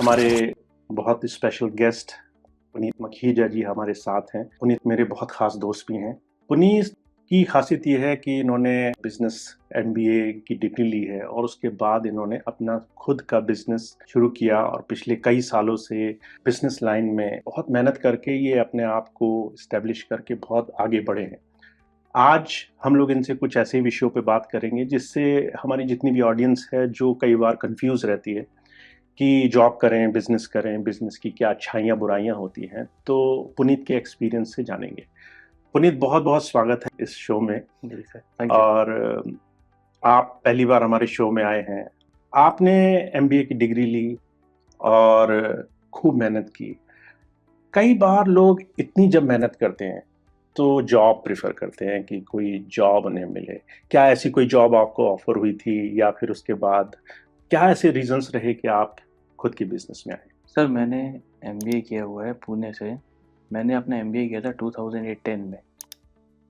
हमारे बहुत special guest Puneet Makhija जी हमारे साथ हैं। पुनीत मेरे बहुत ख़ास दोस्त भी हैं। पुनीत की खासियत ये है कि इन्होंने बिजनेस एमबीए की डिग्री ली है और उसके बाद इन्होंने अपना खुद का बिजनेस शुरू किया और पिछले कई सालों से बिजनेस लाइन में बहुत मेहनत करके ये अपने आप को इस्टेब्लिश करके बहुत आगे बढ़े हैं। आज हम लोग इनसे कुछ ऐसे विषयों पे बात करेंगे जिससे हमारी जितनी भी ऑडियंस है जो कई बार कंफ्यूज रहती है कि जॉब करें, बिजनेस की क्या अच्छाइयाँ बुराइयाँ होती हैं, तो पुनीत के एक्सपीरियंस से जानेंगे। पुनीत, बहुत बहुत स्वागत है इस शो में। जी सर, थैंक यू। और आप पहली बार हमारे शो में आए हैं। आपने एमबीए की डिग्री ली और खूब मेहनत की। कई बार लोग इतनी जब मेहनत करते हैं तो जॉब प्रेफर करते हैं कि कोई जॉब उन्हें मिले। क्या ऐसी कोई जॉब आपको ऑफर हुई थी या फिर उसके बाद क्या ऐसे रीजंस रहे कि आप खुद की बिजनेस में आए? सर मैंने एमबीए किया हुआ है पुणे से। मैंने अपना एमबीए किया था 2010 में।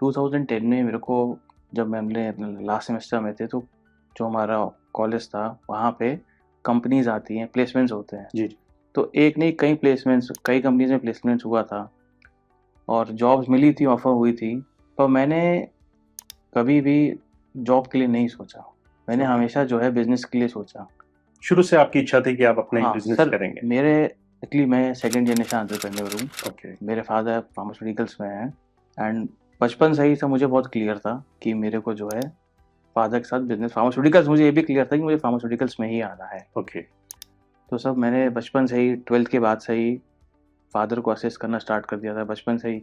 2010 में मेरे को, जब हमने लास्ट सेमेस्टर में थे, तो जो हमारा कॉलेज था वहाँ पे कंपनीज आती हैं, प्लेसमेंट्स होते हैं। जी। तो एक नहीं, कई प्लेसमेंट्स, कई कंपनीज में प्लेसमेंट्स हुआ था और जॉब्स मिली थी, ऑफर हुई थी। पर मैंने कभी भी जॉब के लिए नहीं सोचा। मैंने हमेशा जो है बिजनेस के लिए सोचा। शुरू से आपकी इच्छा थी कि आप अपना हाँ बिजनेस सर, करेंगे? मेरे एक्चुअली मैं सेकंड जनरेशन एंटरप्रेन्योर हूँ। ओके। मेरे फादर फार्मास्यूटिकल्स में हैं एंड बचपन से ही सब मुझे बहुत क्लियर था कि मेरे को जो है फादर के साथ बिजनेस, फार्मास्यूटिकल्स, मुझे ये भी क्लियर था कि मुझे फार्मास्यूटिकल्स में ही आना है। ओके। तो सब मैंने बचपन से ही, 12th के बाद से ही फादर को असिस्ट करना स्टार्ट कर दिया था, बचपन से ही।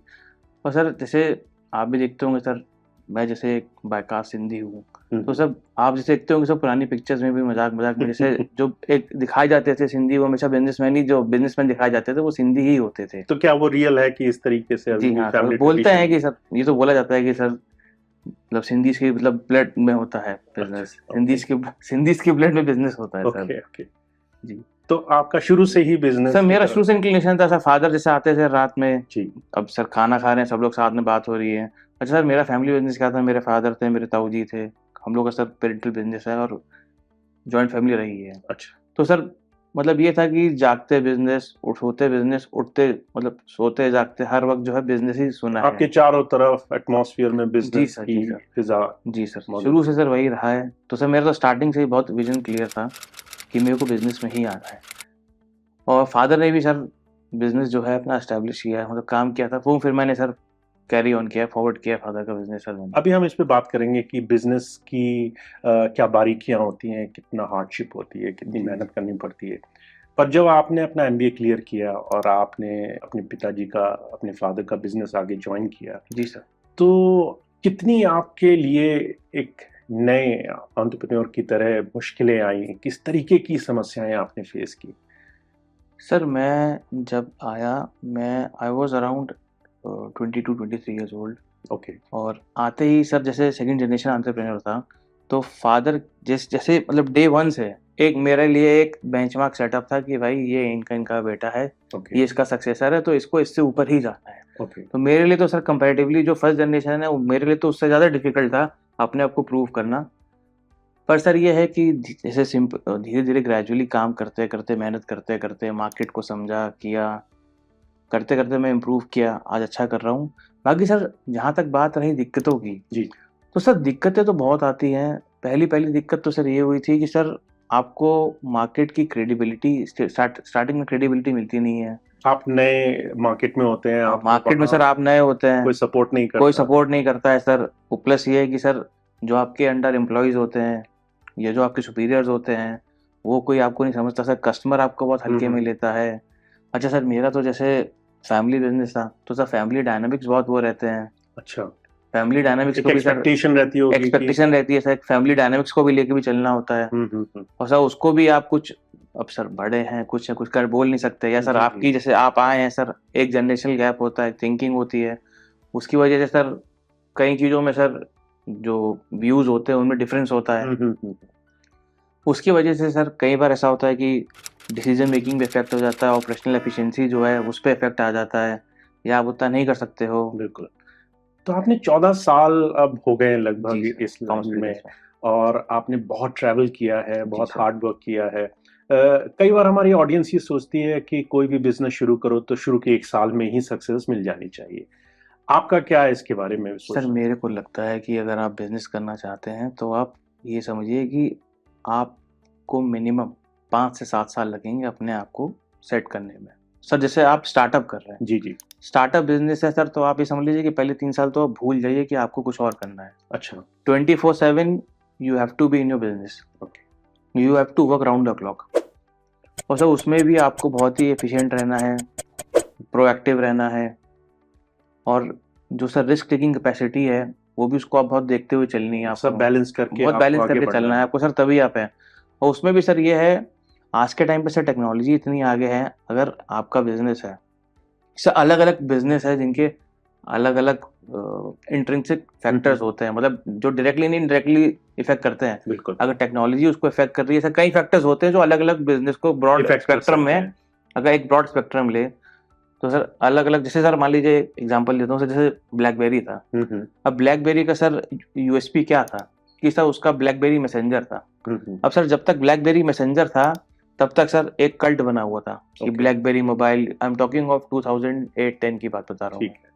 और सर जैसे आप भी देखते होंगे सर, मैं जैसे एक बायकास्ट सिंधी हूँ, तो सब आप जैसे देखते होंगे सब पुरानी पिक्चर्स में भी मजाक मजाक में जैसे जो एक दिखाए जाते थे सिंधी, वो हमेशा बिजनेसमैन ही, जो बिजनेसमैन दिखाए जाते थे वो सिंधी ही होते थे। तो क्या वो रियल है कि इस तरीके से अभी जी भी हाँ, फैमिली तो बोलते हैं ट्रेडिशन? कि सर, ये तो बोला जाता है कि सर मतलब सिंधीज के मतलब ब्लड में होता है बिजनेस। सिंधीज के ब्लड में बिजनेस होता है सर। Okay okay. जी। तो आपका शुरू से ही बिजनेस सर की मेरा तरफ? शुरू से इंक्लिनेशन था सर, फादर जैसे आते थे रात में, जी। अब सर खाना खा रहे हैं, सब लोग साथ में बात हो रही है। अच्छा सर, मेरा फैमिली बिजनेस क्या था, मेरे फादर थे, मेरे ताऊ जी थे, हम लोग का सर पेरेंटल बिजनेस है और जॉइंट फैमिली रही है। अच्छा। तो सर मतलब ये था कि जागते बिजनेस, सोते बिजनेस, उठते मतलब सोते जागते हर वक्त जो है बिजनेस ही सुना है। आपके चारों तरफ एटमॉस्फेयर में जी बिजनेस सर, की जी सर, फिजा जी सर, मौजूद शुरू थी। से सर वही रहा है। तो सर मेरा तो स्टार्टिंग से ही बहुत विजन क्लियर था कि मेरे को बिजनेस में ही आना है। और फादर ने भी सर बिजनेस जो है अपना एस्टेब्लिश किया है, मतलब काम किया था वो, फिर मैंने सर कैरी ऑन किया, फॉरवर्ड किया फादर का बिजनेस सर मैंने। अभी हम इस पे बात करेंगे कि बिजनेस की क्या बारीकियां होती हैं, कितना हार्डशिप होती है, कितनी जी मेहनत करनी पड़ती है। पर जब आपने अपना एमबीए क्लियर किया और आपने अपने पिताजी का, अपने फादर का बिजनेस आगे ज्वाइन किया, जी सर। तो कितनी आपके लिए एक नए एंटरप्रेन्योर की तरह मुश्किलें आई? किस तरीके की समस्याएं आपने फेस की? सर मैं जब आया, मैं I was around 22-23 years old. Okay. और आते ही सर जैसे सेकंड जनरेशन एंटरप्रेन्योर था, तो फादर जैसे मतलब डे वन से एक मेरे लिए एक बेंचमार्क सेटअप था कि भाई ये इनका इनका बेटा है, ओके। ये इसका सक्सेसर है, तो इसको इससे ऊपर ही जाना है। ओके। तो मेरे लिए तो सर कंपैरेटिवली जो फर्स्ट जनरेशन है, वो मेरे लिए तो उससे ज़्यादा डिफिकल्ट था अपने आप को प्रूव करना। पर सर ये है कि जैसे धीरे धीरे ग्रेजुअली काम करते करते, मेहनत करते करते, मार्केट को समझा, किया, करते करते मैं इम्प्रूव किया, आज अच्छा कर रहा हूँ। बाकी सर जहाँ तक बात रही दिक्कतों की, जी। तो सर दिक्कतें तो बहुत आती हैं। पहली पहली दिक्कत तो सर ये हुई थी कि सर आपको मार्केट की क्रेडिबिलिटी, स्टार्टिंग में क्रेडिबिलिटी मिलती नहीं है। आप नए मार्केट में होते हैं, आपको मार्केट में वहाँ सर आप नए होते हैं, कोई सपोर्ट नहीं कोई करता। सपोर्ट नहीं करता है सर। प्लस ये है कि सर जो आपके अंडर एम्प्लॉयज़ होते हैं या जो आपके सुपीरियर्स होते हैं, वो कोई आपको नहीं समझता सर। कस्टमर आपको बहुत हल्के में लेता है। अच्छा सर, मेरा तो जैसे फैमिली बिजनेस था, तो सर फैमिली डायनामिक्स बहुत वो रहते हैं। अच्छा। फैमिली डायनामिक्स एक को भी सर एक्सपेक्टेशन रहती होगी कि एक्सपेक्टेशन रहती है सर, फैमिली डायनामिक्स को भी लेके भी चलना होता है। और सर उसको भी आप कुछ, अब सर बड़े हैं, कुछ कुछ कर बोल नहीं सकते, या सर जी आपकी जी। जैसे आप आए हैं सर, एक जनरेशनल गैप होता है, थिंकिंग होती है, उसकी वजह से सर कई चीज़ों में सर जो व्यूज़ होते हैं उनमें डिफरेंस होता है। उसकी वजह से सर कई बार ऐसा होता है कि डिसीजन मेकिंग पे इफेक्ट हो जाता है, ऑपरेशनल एफिशिएंसी जो है उस पे इफेक्ट आ जाता है, या आप उतना नहीं कर सकते हो। बिल्कुल। तो आपने 14 साल अब हो गए जी लगभग सर, इस लाइन में, फार्मास्यूटिकल्स में। और आपने बहुत ट्रैवल किया है, जी बहुत सर। हार्ड वर्क किया है। कई बार हमारी ऑडियंस ये सोचती है कि कोई भी बिजनेस शुरू करो तो शुरू के 1 साल में ही सक्सेस मिल जानी चाहिए। आपका क्या है इसके बारे में सर सोचना? मेरे को लगता है कि अगर आप बिज़नेस करना चाहते हैं तो आप ये समझिए कि आपको मिनिमम 5 से 7 साल लगेंगे अपने आप को सेट करने में। सर जैसे आप स्टार्टअप कर रहे हैं, जी, जी। स्टार्टअप बिज़नेस है सर, तो आप ये समझ लीजिए कि पहले 3 साल तो आप भूल जाइए कि आपको कुछ और करना है। अच्छा, 24/7 you have to be in your business, okay, you have to work round the clock. और सर उसमें भी आपको बहुत ही एफिशिएंट रहना है, प्रोएक्टिव रहना है, और जो सर रिस्क टेकिंग कैपेसिटी है, वो भी उसको आप बहुत देखते हुए चलनी है सब आपको। बैलेंस करके बहुत आपको बैलेंस आगे करके बढ़ना चलना है है। आपको सर, तभी आप हैं। और उसमें भी सर ये है, आज के टाइम पे सर टेक्नोलॉजी इतनी आगे है, अगर आपका बिज़नेस है, सर अलग-अलग बिज़नेस है जिनके अलग-अलग इंट्रिंसिक फैक्टर्स होते हैं, मतलब जो डायरेक्टली नहीं इनडायरेक्टली इफ़ेक्ट करते हैं। बिल्कुल, अगर टेक्नोलॉजी उसको इफ़ेक्ट कर रही है, सर कई फैक्टर्स होते हैं जो अलग-अलग बिज़नेस को ब्रॉड इफ़ेक्ट कर स्पेक्ट्रम सकते में, हैं। अगर एक ब्रॉड स्पेक्ट्रम ले, तो सर अलग-अलग, जैसे सर मान लीजिए एग्ज़ाम्पल देता हूँ सर, जैसे ब्लैकबेरी था। हुँ, हुँ, अब ब्लैकबेरी का सर यूएसपी क्या था कि सर उसका ब्लैकबेरी मैसेंजर था। हुँ, हुँ, अब सर जब तक ब्लैकबेरी मैसेंजर था, तब तक सर एक कल्ट बना हुआ था कि okay, blackberry mobile, I am talking of 2008-10 की बात बता रहा हूँ ठीक मैं। है।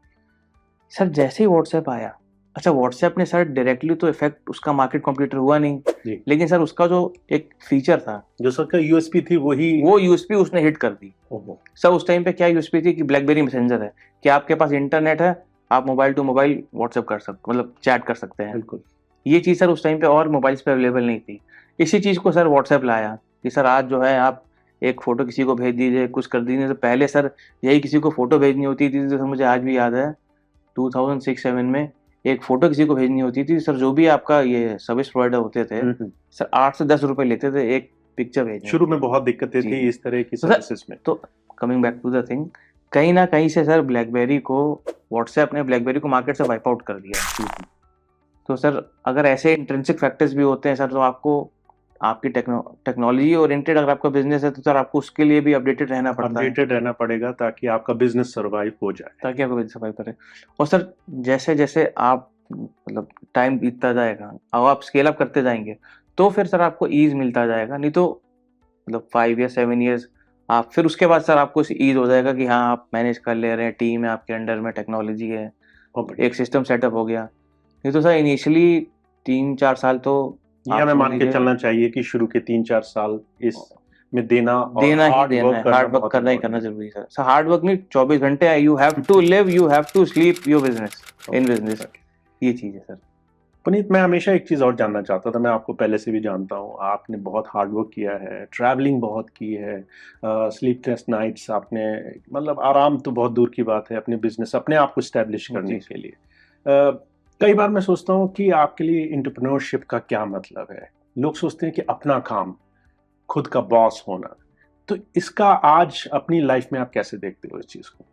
सर जैसे ही व्हाट्सएप आया, अच्छा व्हाट्सएप ने सर डायरेक्टली तो इफेक्ट उसका मार्केट कॉम्पिटिटर हुआ नहीं, जी, लेकिन सर उसका जो एक फीचर था, जो सबका यूएसपी थी वही। वो यूएसपी उसने हिट कर दी। ओहो! सर उस टाइम पे क्या यूएसपी थी कि ब्लैकबेरी मैसेंजर है, कि आपके पास इंटरनेट है, आप मोबाइल टू मोबाइल व्हाट्सएप कर सकते, मतलब चैट कर सकते हैं। बिल्कुल, ये चीज़ सर उस टाइम पे और मोबाइल्स पे अवेलेबल नहीं थी। इसी चीज़ को सर व्हाट्सएप लाया कि सर आज जो है आप एक फ़ोटो किसी को भेज दीजिए, कुछ कर दीजिए। तो पहले सर यही किसी को फ़ोटो भेजनी होती थी, तो मुझे आज भी याद है 2006-7 में एक फ़ोटो किसी को भेजनी होती थी सर, जो भी आपका ये सर्विस प्रोवाइडर होते थे, हुँ, हुँ। सर 8 से 10 रुपए लेते थे एक पिक्चर भेजने शुरू के। में बहुत दिक्कतें जी, थी जी। इस तरह की तो सर, सर्विसेज़ में। तो coming back to the thing, कहीं न कहीं से सर ब्लैकबेरी को, व्हाट्सएप ने ब्लैकबेरी को मार्केट से वाइप आउट कर दिया। हुँ, हुँ, तो सर अगर ऐसे इंट्रिंसिक फैक्टर्स भी होते हैं सर, तो आपको आपकी टेक्नोलॉजी ओरिएंटेड अगर आपका बिज़नेस है, तो सर आपको उसके लिए भी अपडेटेड रहना पड़ता है, अपडेटेड रहना पड़ेगा ताकि आपका बिज़नेस सर्वाइव हो जाए। ताकि आपका बिज़नेस सर्वाइव करे। और सर जैसे-जैसे आप मतलब टाइम बीतता जाएगा और आप स्केल अप करते जाएँगे, तो फिर सर आपको ईज़ मिलता जाएगा। नहीं तो मतलब 5 ईयर्स, 7 ईयर्स, आप फिर उसके बाद सर आपको ईज़ हो जाएगा कि हाँ, आप मैनेज कर ले रहे हैं, टीम है आपके अंडर में, टेक्नोलॉजी है, बहुत बढ़िया। एक सिस्टम सेटअप हो गया। नहीं तो सर इनिशियली 3-4 साल तो ये आप हमें समझ मान के लीजिए चलना चाहिए कि शुरू के 3-4 साल इसमें देना और देना ही हार्ड देना वर्क है, करना हार्ड वर्क बहुत करना ही करना इम्पोर्टेंट ज़रूरी है सर। सर हार्ड वर्क नहीं, 24 घंटे है, you have to live, you have to sleep your business, है। इन ओके, बिज़नेस, ओके। ये चीज़ है सर। पुनीत, मैं हमेशा एक चीज़ और जानना चाहता था, मैं आपको पहले से भी जानता हूँ, आपने बहुत हार्ड वर्क किया है, ट्रैवलिंग बहुत की है, स्लीपलेस नाइट्स आपने, मतलब आराम तो बहुत दूर की बात है, अपने बिज़नेस अपने आप को एस्टैब्लिश करने जी के सर। लिए। कई बार मैं सोचता हूँ कि आपके लिए एंटरप्रेन्योरशिप का क्या मतलब है? लोग सोचते हैं कि अपना काम, खुद का बॉस होना, तो इसका आज अपनी लाइफ में आप कैसे देखते हो इस चीज़ को?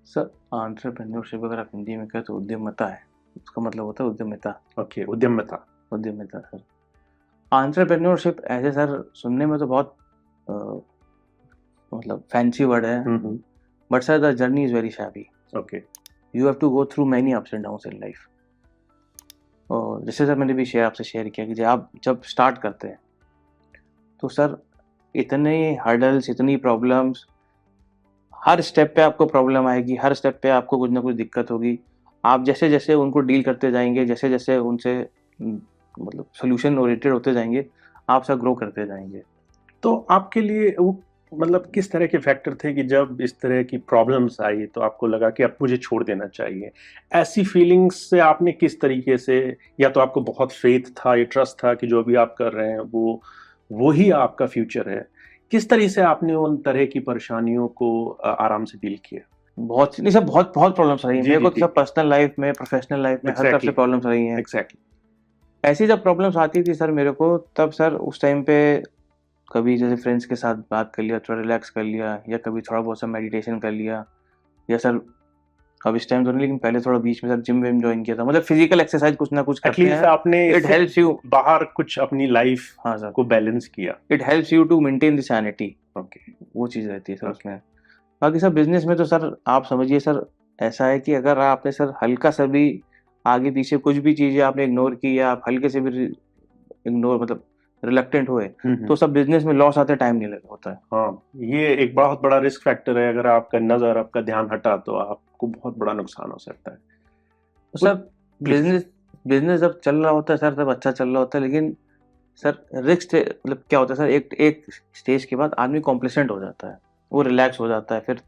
सर एंटरप्रेन्योरशिप अगर आप हिंदी में कहें तो उद्यमिता है। उसका मतलब होता है उद्यमिता, ओके, उद्यमिता। उद्यमिता सर। एंटरप्रेन्योरशिप ऐसे सर सुनने में तो बहुत अ, मतलब फैंसी वर्ड है, हुँ, हुँ। But sir the journey is very shabby. Okay, you have to go through many ups and downs in life. और जैसे सर मैंने भी आपसे शेयर किया कि जब आप स्टार्ट करते हैं, तो सर इतने हर्डल्स, इतनी प्रॉब्लम्स, हर स्टेप पे आपको प्रॉब्लम आएगी, हर स्टेप पे आपको कुछ ना कुछ दिक्कत होगी। आप जैसे-जैसे उनको डील करते जाएँगे, जैसे-जैसे उनसे मतलब सॉल्यूशन ओरिएंटेड होते जाएँगे, आप सर ग्रो करते जाएँगे। तो आपके लिए वो मतलब किस तरह के फैक्टर थे कि जब इस तरह की प्रॉब्लम्स आई तो आपको लगा कि अब मुझे छोड़ देना चाहिए? ऐसी फीलिंग्स से आपने किस तरीके से, या तो आपको बहुत फेथ था, ये ट्रस्ट था कि जो भी आप कर रहे हैं वो ही आपका फ्यूचर है। किस तरह से आपने उन तरह की परेशानियों को आराम से डील किया? बहुत नहीं सर, बहुत बहुत प्रॉब्लम्स रही हैं। जी, मेरे जी, को तो जी। सर पर्सनल लाइफ में, प्रोफेशनल लाइफ में हर तरफ से एग्ज़ैक्टली, प्रॉब्लम्स रही हैं। एग्ज़ैक्टली। ऐसी जब प्रॉब्लम्स आती थी सर मेरे को, तब सर उस टाइम पे कभी जैसे फ्रेंड्स के साथ बात कर लिया, थोड़ा रिलैक्स कर लिया, या कभी थोड़ा बहुत सा मेडिटेशन कर लिया, या सर अब इस टाइम तो नहीं, लेकिन पहले थोड़ा बीच में सर जिम विम जॉइन किया था। मतलब फिजिकल एक्सरसाइज कुछ ना कुछ करते एटलीस्ट हैं। आपने इट इससे हेल्प्स यू, बाहर कुछ अपनी लाइफ़ हाँ सर, को बैलेंस किया। It helps you to maintain the sanity, okay, वो चीज़ रहती है सर ओके। उसमें। बाकी सर बिज़नेस में तो सर आप समझिए सर, ऐसा है कि अगर आपने सर हल्का सा भी आगे पीछे कुछ भी चीज़ें आपने इग्नोर की, या आप हल्के से भी इग्नोर मतलब रिलक्टेंट हुए तो सब बिजनेस में लॉस आते टाइम नहीं लगा होता है। हाँ, ये एक बहुत बड़ा रिस्क फैक्टर है। अगर आपका नजर, आपका ध्यान हटा तो आपको बहुत बड़ा नुकसान हो सकता है। तो सर प्लीज। बिजनेस बिजनेस जब चल रहा होता है सर तब अच्छा चल रहा होता है, लेकिन सर रिस्क मतलब क्या होता है सर, एक एक स्टेज के बाद आदमी कॉम्प्लेसेंट हो जाता है, वो रिलैक्स हो जाता है, फिर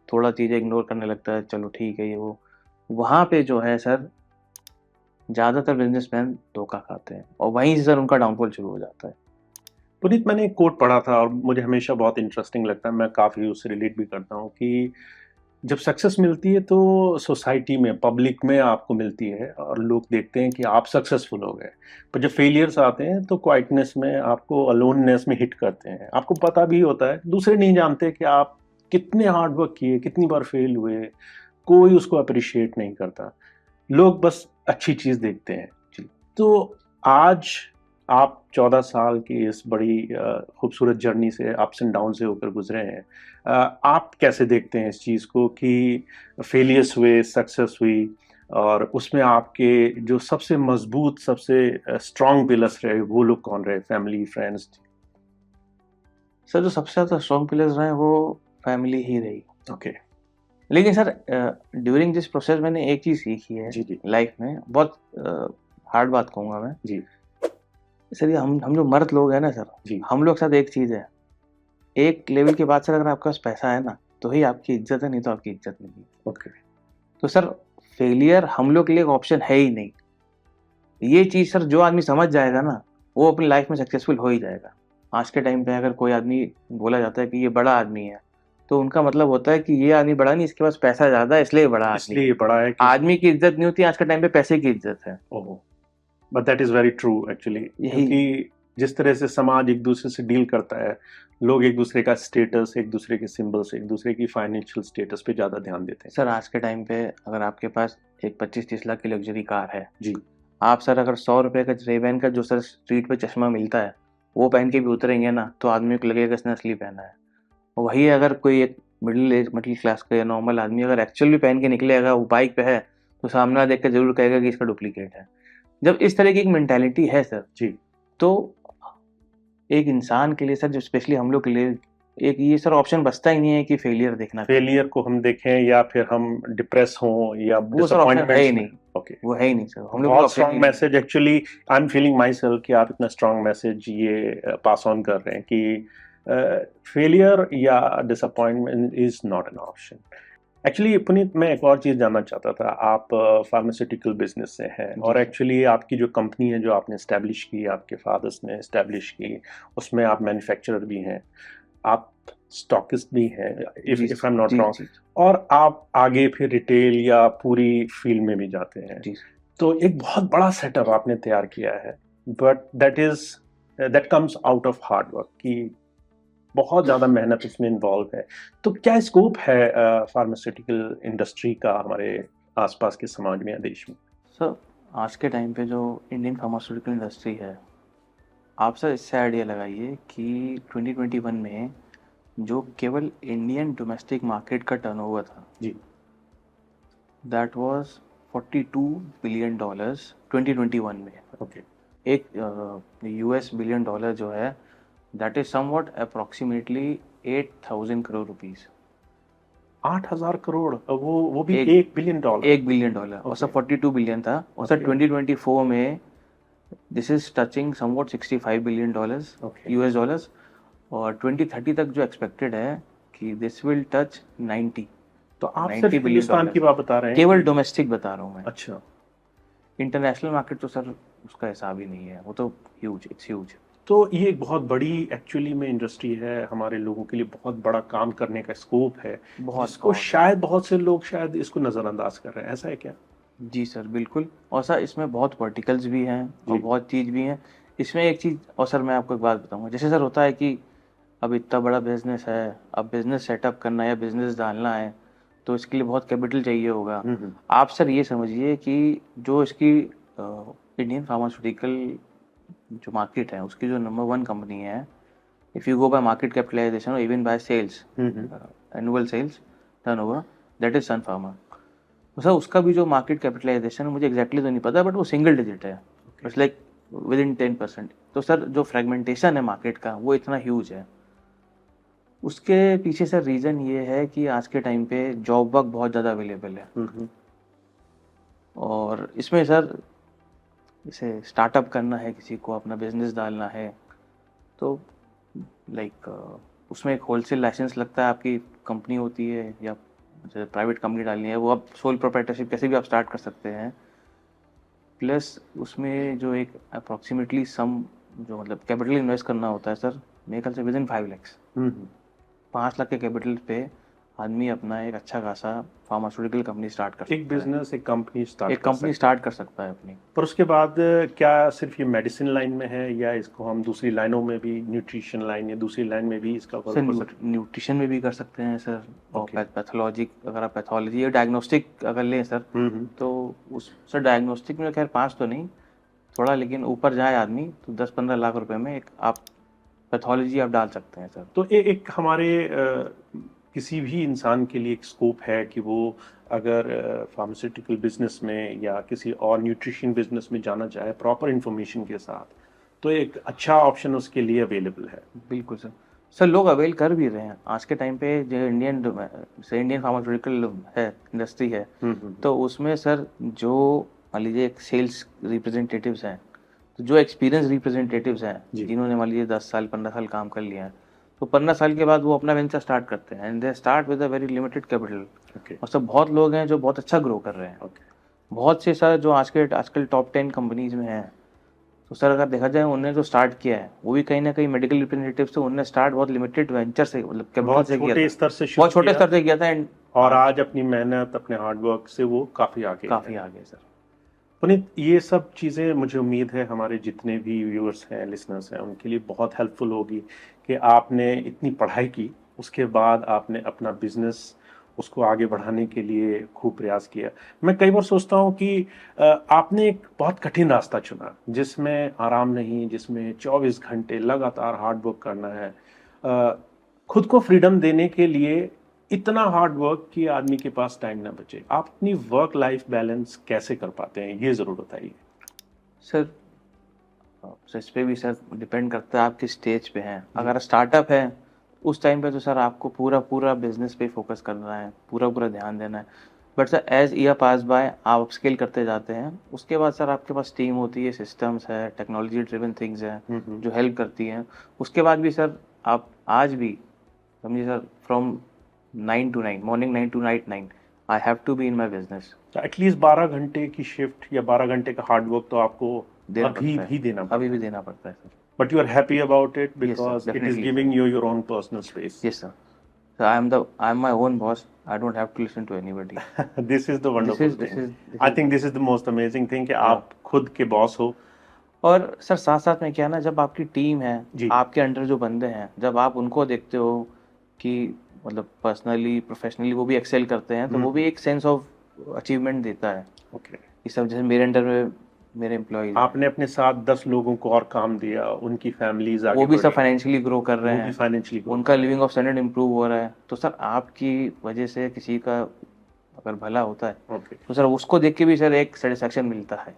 थोड़ा चीज़ें इग्नोर करने लगता है, चलो ठीक है ये वो। वहाँ पे जो है सर ज़्यादातर बिजनेसमैन धोखा खाते हैं और वहीं से सर उनका डाउनफॉल शुरू हो जाता है। पुनीत, मैंने एक कोट पढ़ा था और मुझे हमेशा बहुत इंटरेस्टिंग लगता है, मैं काफ़ी उससे रिलेट भी करता हूँ कि जब सक्सेस मिलती है तो सोसाइटी में, पब्लिक में आपको मिलती है और लोग देखते हैं कि आप सक्सेसफुल हो गए। पर जब फेलियर्स आते हैं तो क्वाइटनेस में आपको, अलोननेस में हिट करते हैं। आपको पता भी होता है, दूसरे नहीं जानते कि आप कितने हार्ड वर्क किए, कितनी बार फेल हुए, कोई उसको अप्रिशिएट नहीं करता। लोग बस अच्छी चीज़ देखते हैं। जी। तो आज आप 14 साल की इस बड़ी खूबसूरत जर्नी से, अप्स एंड डाउन से होकर गुजरे हैं। आप कैसे देखते हैं इस चीज़ को कि फेलियर्स हुए, सक्सेस हुई, और उसमें आपके जो सबसे मजबूत, सबसे स्ट्रॉन्ग पिलर्स रहे, वो लोग कौन रहे? Family, friends? सर जो सबसे ज़्यादा स्ट्रॉन्ग पिलर्स रहे वो फैमिली ही रही। ओके। लेकिन सर ड्यूरिंग दिस प्रोसेस मैंने एक चीज़ सीखी है जी जी लाइफ में, बहुत हार्ड बात कहूँगा मैं। जी सर ये हम जो मर्द लोग हैं ना सर, जी। हम लोग के साथ एक चीज़ है, एक लेवल के बाद सर अगर आपके पास पैसा है ना तो ही आपकी इज्जत है, नहीं तो आपकी इज्जत नहीं है। ओके। तो सर फेलियर हम लोग के लिए एक ऑप्शन है ही नहीं। ये चीज़ सर जो आदमी समझ जाएगा ना वो अपनी लाइफ में सक्सेसफुल हो ही जाएगा। आज के टाइम पे अगर कोई आदमी बोला जाता है कि ये बड़ा आदमी है तो उनका मतलब होता है कि ये आदमी बड़ा नहीं, इसके पास पैसा ज़्यादा है इसलिए बड़ा आदमी इसलिए है। ये बड़ा है कि आदमी की इज्जत नहीं होती, आज के टाइम पे पैसे की इज्जत है। ओहो, but that is very true actually. यही क्योंकि जिस तरह से समाज एक दूसरे से डील करता है, लोग एक दूसरे का स्टेटस, एक दूसरे के सिंबल्स, एक दूसरे की फाइनेंशियल स्टेटस पे ज़्यादा ध्यान देते हैं। सर आज के टाइम पे अगर आपके पास एक 25-30 लाख की लग्जरी कार है, जी। आप सर अगर 100 रुपए का रेबैन का जो सर स्ट्रीट पे चश्मा मिलता है वो पहन के भी उतरेंगे ना तो आदमी को लगेगा इसने असली पहना है। वही अगर कोई एक मिडिल क्लास का या नॉर्मल आदमी अगर एक्चुअल भी पहन के निकलेगा, वो बाइक पे है, तो सामने देख कर जरूर कहेगा कि इसका डुप्लीकेट है। जब इस तरह की एक मेंटालिटी है सर, जी। तो एक इंसान के लिए सर, जो स्पेशली हम लोग के लिए, एक ये सर ऑप्शन बचता ही नहीं है कि फेलियर देखना। फेलियर को हम देखें या फिर हम डिप्रेस हों या वो सर ऑप्शन है ही डिसअपॉइंटमेंट्स में। नहीं। ओके। वो है ही नहीं सर, तो हम लोग के लिए बहुत ऑप्शन ही स्ट्रॉन्ग नहीं है। Message actually, I am feeling my self कि आप इतना स्ट्रॉन्ग मैसेज ये पास ऑन कर रहे हैं कि फेलियर या disappointment is not an option. Actually Puneet, मैं एक और चीज़ जानना चाहता था। आप फार्मास्यूटिकल बिजनेस से हैं और जी। एक्चुअली आपकी जो कंपनी है जो आपने इस्टेब्लिश की, आपके फादर्स ने इस्टेब्लिश की, उसमें आप मैन्युफैक्चरर भी हैं, आप स्टॉकिस्ट भी हैं, if I am not wrong, जी और आप आगे फिर रिटेल या पूरी फील्ड में भी जाते हैं। जी। तो एक बहुत बड़ा सेटअप आपने तैयार किया है, but that comes out of hard work कि बहुत ज़्यादा मेहनत इसमें इन्वॉल्व है। तो क्या स्कोप है फार्मास्यूटिकल इंडस्ट्री का हमारे आसपास के समाज में या देश में? सर आज के टाइम पे जो इंडियन फार्मास्यूटिकल इंडस्ट्री है, आप सर इससे आइडिया लगाइए कि 2021 में जो केवल इंडियन डोमेस्टिक मार्केट का टर्नओवर था जी। दैट वाज $42 बिलियन 2021 में। ओके। एक यूएस बिलियन डॉलर जो है that is somewhat approximately 8,000 crore rupees. 8,000 crore, वो भी एक 1 बिलियन डॉलर? 1 बिलियन डॉलर और सर 42 बिलियन था, और सर Okay. 2024 में this is touching somewhat 65 billion dollars Okay. US dollars, और 2030 तक जो एक्सपेक्टेड है कि दिस विल टच 90। तो आप 90 सिर्फ बिलियन हिंदुस्तान की बात बता रहे हैं? केवल डोमेस्टिक बता रहा हूँ मैं। अच्छा। इंटरनेशनल मार्केट तो सर उसका हिसाब ही नहीं है, वो तो ह्यूज, इट्स ह्यूज। तो ये एक बहुत बड़ी एक्चुअली में इंडस्ट्री है, हमारे लोगों के लिए बहुत बड़ा काम करने का स्कोप है, जिसको शायद बहुत से लोग शायद इसको नज़रअंदाज कर रहे हैं। ऐसा है क्या? जी सर बिल्कुल। और सर इसमें बहुत वर्टिकल्स भी हैं और जी। बहुत चीज़ भी हैं इसमें। एक चीज़ और सर मैं आपको एक बात बताऊंगा, जैसे सर होता है कि अब इतना बड़ा बिजनेस है, अब बिजनेस सेटअप करना है या बिजनेस डालना है तो इसके लिए बहुत कैपिटल चाहिए होगा। आप सर ये समझिए कि जो इसकी इंडियन फार्मास्यूटिकल जो मार्केट है उसकी जो नंबर 1 कंपनी है, if you go by market capitalisation और even by sales, annual sales turnover, that is Sun Pharma. Sir उसका भी जो मार्केट कैपिटलाइजेशन मुझे एग्जैक्टली तो नहीं पता, बट वो सिंगल डिजिट है। It's like with in 10%। तो सर जो फ्रेगमेंटेशन है मार्केट का वो इतना ह्यूज है। उसके पीछे सर रीज़न ये है कि आज के टाइम पे जॉब वर्क बहुत ज़्यादा अवेलेबल है। और इसमें सर जैसे स्टार्टअप करना है, किसी को अपना बिजनेस डालना है, तो लाइक उसमें एक होलसेल लाइसेंस लगता है, आपकी कंपनी होती है या जैसे प्राइवेट कंपनी डालनी है, वो आप सोल प्रोप्राइटरशिप कैसे भी आप स्टार्ट कर सकते हैं। प्लस उसमें जो एक अप्रॉक्सीमेटली सम जो मतलब कैपिटल इन्वेस्ट करना होता है सर, मेरे ख्याल से विद इन 5 lakhs, 5 लाख के कैपिटल पे आदमी अपना एक अच्छा खासा फार्मास्यूटिकल कंपनी स्टार्ट कर सकता है। एक बिजनेस, एक कंपनी स्टार्ट कर सकता है अपनी। पर उसके बाद क्या सिर्फ ये मेडिसिन लाइन में है, या इसको हम दूसरी लाइनों में भी, न्यूट्रिशन लाइन या दूसरी लाइन में भी इसका वर्क कर सकते हैं? न्यूट्रिशन में भी कर सकते हैं सर, और पैथोलॉजी, अगर आप पैथोलॉजी या डायग्नोस्टिक अगर लें सर, तो उस सर डायग्नोस्टिक में खैर 5 तो नहीं थोड़ा, लेकिन ऊपर जाए आदमी तो 10-15 लाख रुपए में एक आप पैथोलॉजी आप डाल सकते हैं सर। तो एक हमारे किसी भी इंसान के लिए एक स्कोप है कि वो अगर फार्मास्यूटिकल बिजनेस में या किसी और न्यूट्रिशन बिजनेस में जाना चाहे प्रॉपर इंफॉर्मेशन के साथ, तो एक अच्छा ऑप्शन उसके लिए अवेलेबल है। बिल्कुल सर। सर लोग अवेल कर भी रहे हैं आज के टाइम पे। जो इंडियन फार्मास्यूटिकल है इंडस्ट्री है, तो उसमें सर जो मान लीजिए एक सेल्स रिप्रेजेंटेटिव्स हैं, तो जो एक्सपीरियंस रिप्रेजेंटेटिव्स हैं जिन्होंने मान लीजिए 10 साल 15 साल काम कर लिया है, तो 15 साल के बाद वो अपना वेंचर स्टार्ट करते हैं, and they start with a very limited capital. और सब बहुत लोग हैं जो बहुत अच्छा ग्रो कर रहे हैं। बहुत से सर जो आजकल टॉप 10 कंपनीज में हैं, तो सर अगर देखा जाए उन्होंने जो स्टार्ट किया है वो भी कहीं ना कहीं मेडिकल रिप्रेजेंटेटिव से, उन्होंने स्टार्ट बहुत लिमिटेड वेंचर से, मतलब बहुत छोटे स्तर से किया था, एंड और आज अपनी मेहनत, अपने हार्डवर्क से वो काफी आगे सर। पुनीत, ये सब चीज़ें मुझे उम्मीद है हमारे जितने भी व्यूअर्स हैं, लिसनर्स हैं, उनके लिए बहुत हेल्पफुल होगी कि आपने इतनी पढ़ाई की, उसके बाद आपने अपना बिजनेस उसको आगे बढ़ाने के लिए खूब प्रयास किया। मैं कई बार सोचता हूँ कि आपने एक बहुत कठिन रास्ता चुना, जिसमें आराम नहीं, जिसमें 24 घंटे लगातार हार्ड वर्क करना है। खुद को फ्रीडम देने के लिए इतना हार्ड वर्क कि आदमी के पास टाइम ना बचे। आप अपनी वर्क लाइफ बैलेंस कैसे कर पाते हैं, ये ज़रूर बताइए। सर इस पे भी सर डिपेंड करता है आप किस स्टेज पे हैं। अगर स्टार्टअप है उस टाइम पे तो सर आपको पूरा बिजनेस पे फोकस करना है, पूरा ध्यान देना है। But sir as year pass by आप अपस्केल करते जाते हैं, उसके बाद सर आपके पास टीम होती है, सिस्टम्स है, टेक्नोलॉजी ड्रिवन थिंग्स हैं जो हेल्प करती हैं। उसके बाद भी सर आप आज भी समझिए sir, from 9 to 9, morning 9 to night 9, I have to be in my business. At least 12 घंटे की शिफ्ट या 12 घंटे का हार्ड वर्क तो आपको अभी भी देना पड़ता है sir. But you are happy about it because it is giving you your own personal space. Yes sir. So I am my own boss. I don't have to listen to anybody. This is the wonderful thing. I think this is the most amazing thing कि आप खुद के boss हो। और sir साथ में क्या ना, जब आपकी टीम है, आपके अंडर जो बंदे हैं, जब आप उनको देखते हो कि मतलब पर्सनली प्रोफेशनली वो भी एक्सेल करते हैं, तो वो भी एक सेंस ऑफ अचीवमेंट देता है। ये सब जैसे मेरे अंडर में मेरे एम्प्लॉइज, आपने अपने साथ 10 लोगों को और काम दिया, उनकी फैमिलीज आगे, वो भी सब फाइनेंशियली ग्रो कर रहे हैं, उनका लिविंग ऑफ स्टैंडर्ड इम्प्रूव हो रहा है। तो सर आपकी वजह से किसी का अगर भला होता है तो सर उसको देख के भी सर एक सेटिस्फैक्शन मिलता है।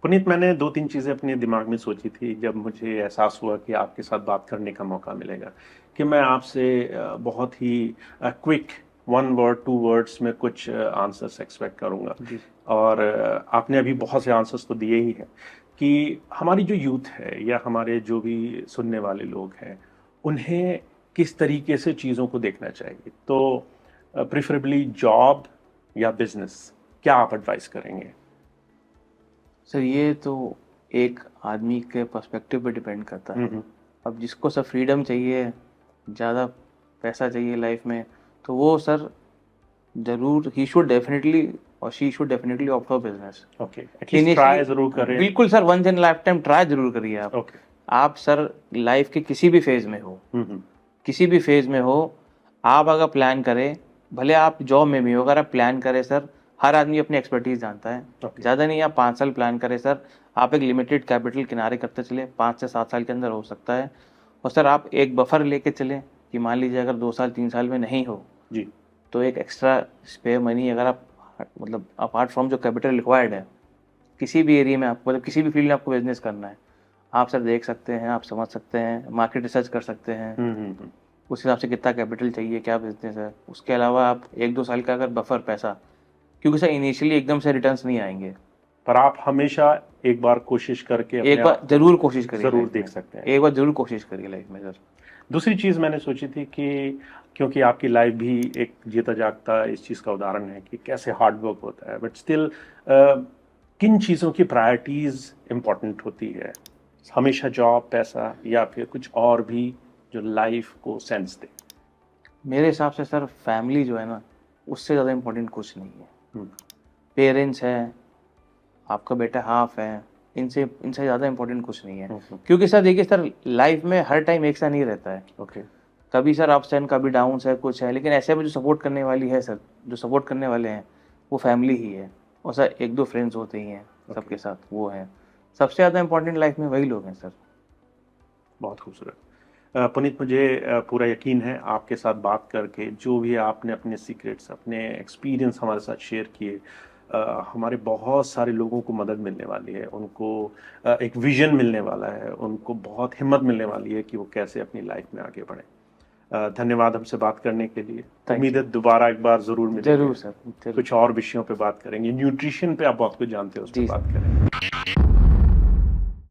पुनीत, मैंने 2-3 चीज़ें अपने दिमाग में सोची थी जब मुझे एहसास हुआ कि आपके साथ बात करने का मौका मिलेगा, कि मैं आपसे बहुत ही क्विक 1 word 2 words में कुछ आंसर्स एक्सपेक्ट करूँगा। और आपने अभी बहुत से आंसर्स तो दिए ही हैं कि हमारी जो यूथ है या हमारे जो भी सुनने वाले लोग हैं, उन्हें किस तरीके से चीज़ों को देखना चाहिए। तो प्रेफरेबली जॉब या बिजनेस, क्या आप एडवाइस करेंगे? सर ये तो एक आदमी के पर्सपेक्टिव पे डिपेंड करता है। अब जिसको सर फ्रीडम चाहिए, ज़्यादा पैसा चाहिए लाइफ में, तो वो सर जरूर ही शुड डेफिनेटली और she should definitely opt for business. At least try जरूर करें। बिल्कुल sir, once in life time try जरूर करिए आप। आप सर लाइफ के किसी भी फेज में हो, किसी भी फेज में हो, आप अगर प्लान करें, भले आप जॉब में भी हो, अगर आप प्लान करें सर, हर आदमी अपनी एक्सपर्टीज जानता है। ज़्यादा नहीं, आप 5 साल प्लान करें सर, आप एक लिमिटेड कैपिटल किनारे करते चले, 5 से 7 साल के अंदर हो सकता है। और सर आप एक बफर लेके चलें कि मान लीजिए अगर 2 साल 3 साल में नहीं हो जी, तो एक एक्स्ट्रा स्पेयर मनी अगर आप मतलब अपार्ट फ्रॉम जो कैपिटल रिक्वायर्ड है किसी भी एरिया में आपको, मतलब किसी भी फील्ड में आपको बिजनेस करना है, आप सर देख सकते हैं, आप समझ सकते हैं, मार्केट रिसर्च कर सकते हैं, उस हिसाब से कितना कैपिटल चाहिए, क्या बिजनेस है। उसके अलावा आप 1-2 साल का अगर बफर पैसा, क्योंकि सर इनिशियली एकदम से रिटर्न्स नहीं आएंगे, पर आप हमेशा एक बार कोशिश करके अपने एक बार आप को जरूर कोशिश करिए, जरूर लाइफ देख में सकते हैं। एक बार जरूर कोशिश करिए लाइफ में सर। दूसरी चीज़ मैंने सोची थी कि क्योंकि आपकी लाइफ भी एक जीता जागता इस चीज़ का उदाहरण है कि कैसे हार्ड वर्क होता है, बट स्टिल किन चीज़ों की प्रायोरिटीज़ इम्पोर्टेंट होती है, हमेशा जॉब, पैसा, या फिर कुछ और भी जो लाइफ को सेंस दे? मेरे हिसाब से सर फैमिली जो है ना, उससे ज़्यादा इम्पोर्टेंट कुछ नहीं है। हम्म, पेरेंट्स है, आपका बेटा हाफ है, इनसे इनसे ज़्यादा इम्पोर्टेंट कुछ नहीं है। हम्म, क्योंकि सर देखिए सर, लाइफ में हर टाइम एक सा नहीं रहता है, ओके, कभी सर अप्स हैं, कभी डाउन्स है, कुछ है, लेकिन ऐसे में जो सपोर्ट करने वाली है सर, जो सपोर्ट करने वाले हैं वो फैमिली ही है। और सर 1-2 फ्रेंड्स होते ही हैं सबके साथ, वो हैं सबसे ज़्यादा इम्पोर्टेंट लाइफ में, वही लोग हैं सर। बहुत खूबसूरत। पुनीत, मुझे पूरा यकीन है आपके साथ बात करके, जो भी आपने अपने सीक्रेट्स, अपने एक्सपीरियंस हमारे साथ शेयर किए, हमारे बहुत सारे लोगों को मदद मिलने वाली है, उनको एक विजन मिलने वाला है, उनको बहुत हिम्मत मिलने वाली है कि वो कैसे अपनी लाइफ में आगे बढ़ें। धन्यवाद हमसे बात करने के लिए। उम्मीद है दोबारा एक बार ज़रूर मिलेंगे। जरूर सर, जरूर। कुछ और विषयों पे बात करेंगे, न्यूट्रिशन पे आप बहुत कुछ जानते हो, उस पर जी बात करेंगे।